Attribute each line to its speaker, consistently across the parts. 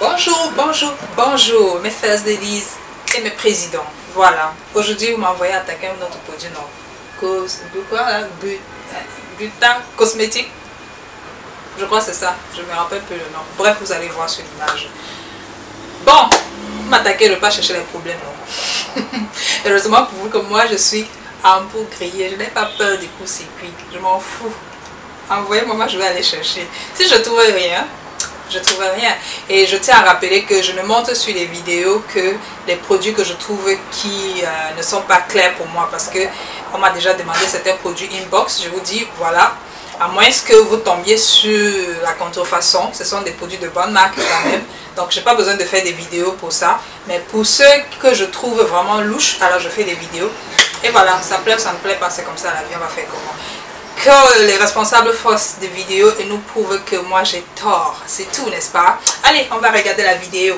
Speaker 1: Bonjour, bonjour, bonjour, mes first ladies et mes présidents. Voilà, aujourd'hui vous m'envoyez attaquer notre produit, non? Quoi là? Butin cosmétique. Je crois que c'est ça, je me rappelle plus le nom. Bref, vous allez voir sur l'image. Bon, vous m'attaquez, je ne vais pas chercher les problèmes, non? Heureusement pour vous que moi je suis en pour griller, je n'ai pas peur des coups circuits, je m'en fous. Envoyez-moi, moi je vais aller chercher. Si je trouve rien, je trouve rien. Et je tiens à rappeler que je ne montre sur les vidéos que les produits que je trouve qui ne sont pas clairs pour moi, parce que on m'a déjà demandé certains produits inbox. Je vous dis voilà, à moins que vous tombiez sur la contrefaçon, ce sont des produits de bonne marque quand même, donc j'ai pas besoin de faire des vidéos pour ça. Mais pour ceux que je trouve vraiment louches, alors je fais des vidéos. Et voilà, ça plaît ou ça ne plaît pas, c'est comme ça la vie, on va faire comment. Que les responsables fassent des vidéos et nous prouvent que moi j'ai tort. C'est tout, n'est-ce pas? Allez, on va regarder la vidéo.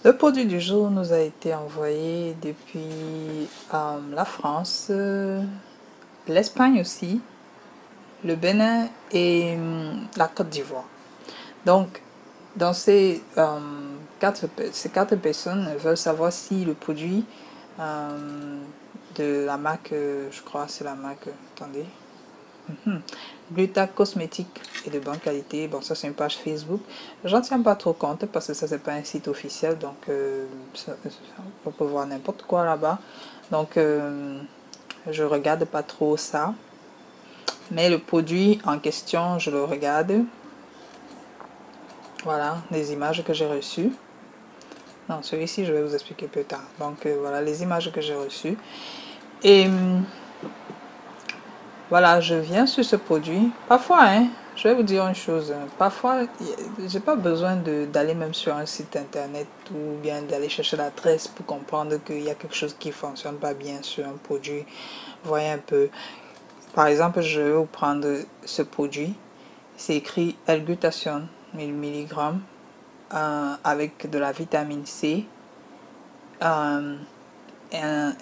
Speaker 1: Le produit du jour nous a été envoyé depuis la France, l'Espagne aussi, le Bénin et la Côte d'Ivoire. Donc, dans ces quatre personnes veulent savoir si le produit de la marque, je crois c'est la marque, attendez, Gluta Cosmétique est de bonne qualité. Bon, ça c'est une page Facebook. J'en tiens pas trop compte parce que ça c'est pas un site officiel, donc on peut voir n'importe quoi là-bas. Donc je regarde pas trop ça. Mais le produit en question, je le regarde. Voilà, les images que j'ai reçues. Non, celui-ci, je vais vous expliquer plus tard. Donc, voilà les images que j'ai reçues. Et voilà, je viens sur ce produit. Parfois, hein, je vais vous dire une chose. Parfois, j'ai pas besoin d'aller même sur un site internet ou bien d'aller chercher l'adresse pour comprendre qu'il y a quelque chose qui fonctionne pas bien sur un produit. Voyez un peu. Par exemple, je vais vous prendre ce produit. C'est écrit L-glutathione 1000 mg avec de la vitamine C, un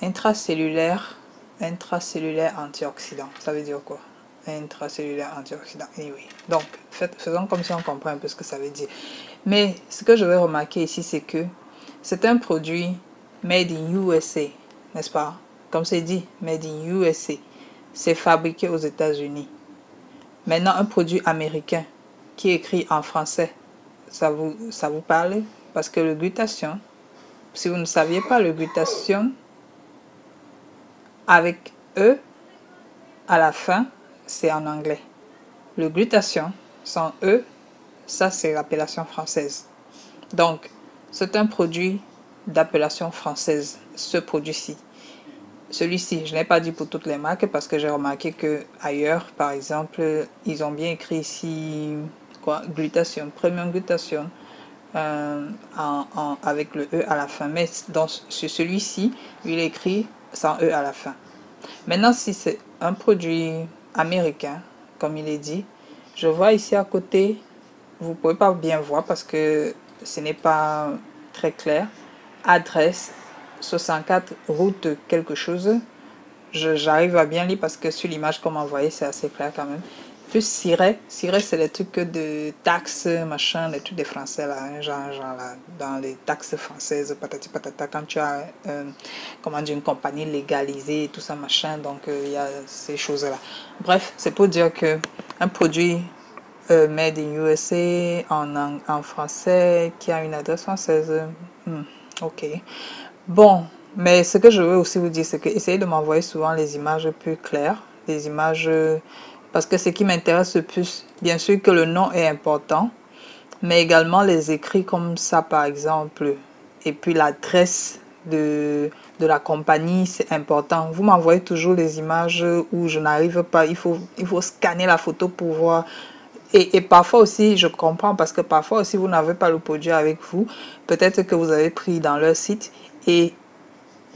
Speaker 1: intracellulaire antioxydant. Ça veut dire quoi? Intracellulaire antioxydant. Anyway. Donc, faisons comme si on comprend un peu ce que ça veut dire. Mais ce que je vais remarquer ici, c'est que c'est un produit made in USA, n'est-ce pas? Comme c'est dit, made in USA. C'est fabriqué aux États-Unis. Maintenant, un produit américain qui est écrit en français, ça vous parle? Parce que le glutathione, si vous ne saviez pas, le glutathione avec E à la fin, c'est en anglais. Le glutathione sans E, ça c'est l'appellation française. Donc, c'est un produit d'appellation française, ce produit-ci. Celui-ci, je n'ai pas dit pour toutes les marques parce que j'ai remarqué que ailleurs, par exemple, ils ont bien écrit ici quoi, glutathione, premium glutathione avec le E à la fin. Mais sur celui-ci, il est écrit sans E à la fin. Maintenant, si c'est un produit américain, comme il est dit, je vois ici à côté, vous ne pouvez pas bien voir parce que ce n'est pas très clair. Adresse 64 route quelque chose. J'arrive à bien lire parce que sur l'image qu'on m'a envoyée, c'est assez clair quand même. Plus Siret, c'est les trucs de taxes, machin, les trucs des Français là, hein, genre là, dans les taxes françaises, patati patata, quand tu as comment dire, une compagnie légalisée et tout ça, machin, donc il y a ces choses-là. Bref, c'est pour dire que un produit made in USA en français qui a une adresse française, ok. Bon, mais ce que je veux aussi vous dire, c'est que essayez de m'envoyer souvent les images plus claires, les images, parce que ce qui m'intéresse le plus, bien sûr que le nom est important, mais également les écrits comme ça par exemple, et puis l'adresse de la compagnie, c'est important. Vous m'envoyez toujours les images où je n'arrive pas, il faut scanner la photo pour voir. Et parfois aussi, je comprends parce que parfois aussi, vous n'avez pas le produit avec vous. Peut-être que vous avez pris dans leur site et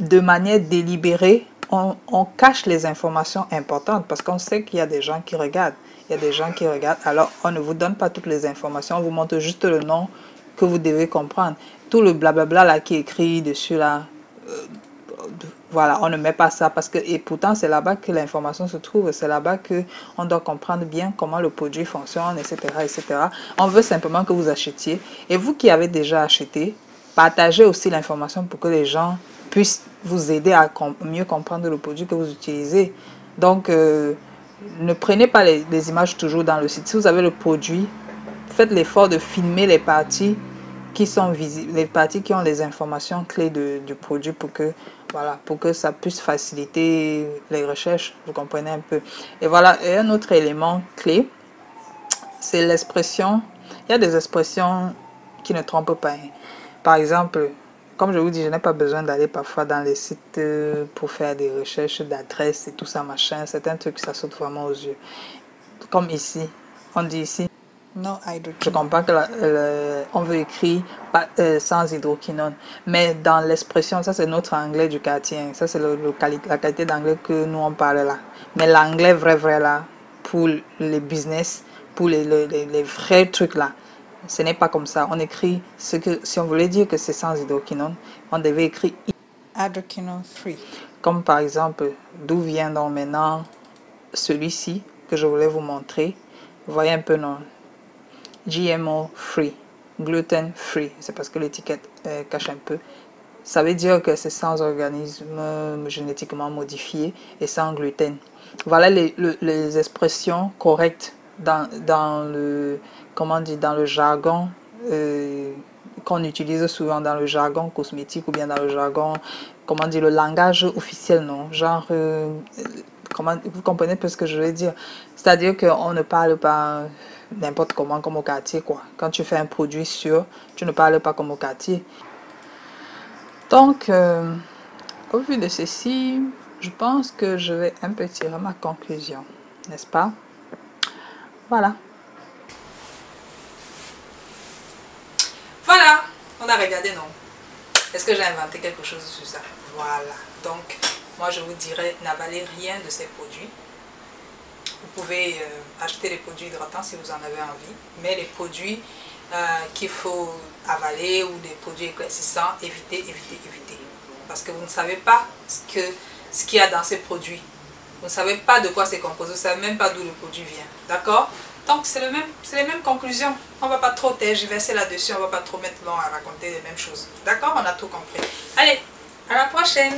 Speaker 1: de manière délibérée, on cache les informations importantes parce qu'on sait qu'il y a des gens qui regardent. Il y a des gens qui regardent. Alors, on ne vous donne pas toutes les informations. On vous montre juste le nom que vous devez comprendre. Tout le blablabla là qui est écrit dessus là, voilà, on ne met pas ça parce que, et pourtant c'est là-bas que l'information se trouve, c'est là-bas que on doit comprendre bien comment le produit fonctionne, etc., etc. On veut simplement que vous achetiez. Et vous qui avez déjà acheté, partagez aussi l'information pour que les gens puissent vous aider à mieux comprendre le produit que vous utilisez. Donc, ne prenez pas les images toujours dans le site. Si vous avez le produit, faites l'effort de filmer les parties qui sont visibles, les parties qui ont les informations clés du produit pour que, voilà, pour que ça puisse faciliter les recherches, vous comprenez un peu. Et voilà, et un autre élément clé, c'est l'expression. Il y a des expressions qui ne trompent pas. Par exemple, comme je vous dis, je n'ai pas besoin d'aller parfois dans les sites pour faire des recherches d'adresses et tout ça, machin. C'est un truc, ça saute vraiment aux yeux. Comme ici, on dit ici, non hydroquinone. Je comprends que on veut écrire sans hydroquinone, mais dans l'expression, ça c'est notre anglais du quartier, ça c'est la qualité d'anglais que nous on parle là. Mais l'anglais vrai là, pour les business, pour les vrais trucs là, ce n'est pas comme ça. On écrit ce que, si on voulait dire que c'est sans hydroquinone, on devait écrire hydroquinone free. Comme par exemple, d'où vient donc maintenant celui-ci que je voulais vous montrer. Vous voyez un peu, non? GMO free, gluten free, c'est parce que l'étiquette cache un peu. Ça veut dire que c'est sans organisme génétiquement modifié et sans gluten. Voilà les expressions correctes dans le, comment dire, dans le jargon qu'on utilise souvent dans le jargon cosmétique ou bien dans le jargon, comment dire, le langage officiel, non? Genre, comment, vous comprenez peu ce que je veux dire? C'est-à-dire qu'on ne parle pas n'importe comment comme au quartier, quoi. Quand tu fais un produit sûr, tu ne parles pas comme au quartier. Donc, au vu de ceci, je pense que je vais un peu tirer ma conclusion, n'est-ce pas? Voilà. Voilà, on a regardé, non? Est-ce que j'ai inventé quelque chose sur ça? Voilà. Donc, moi, je vous dirais, n'avalez rien de ces produits. Vous pouvez acheter les produits hydratants si vous en avez envie, mais les produits qu'il faut avaler ou des produits éclaircissants, évitez. Parce que vous ne savez pas ce qu'il y a dans ces produits. Vous ne savez pas de quoi c'est composé, vous ne savez même pas d'où le produit vient. D'accord? Donc c'est les mêmes conclusions. On ne va pas trop tergiverser là-dessus, on ne va pas trop mettre long à raconter les mêmes choses. D'accord? On a tout compris. Allez, à la prochaine!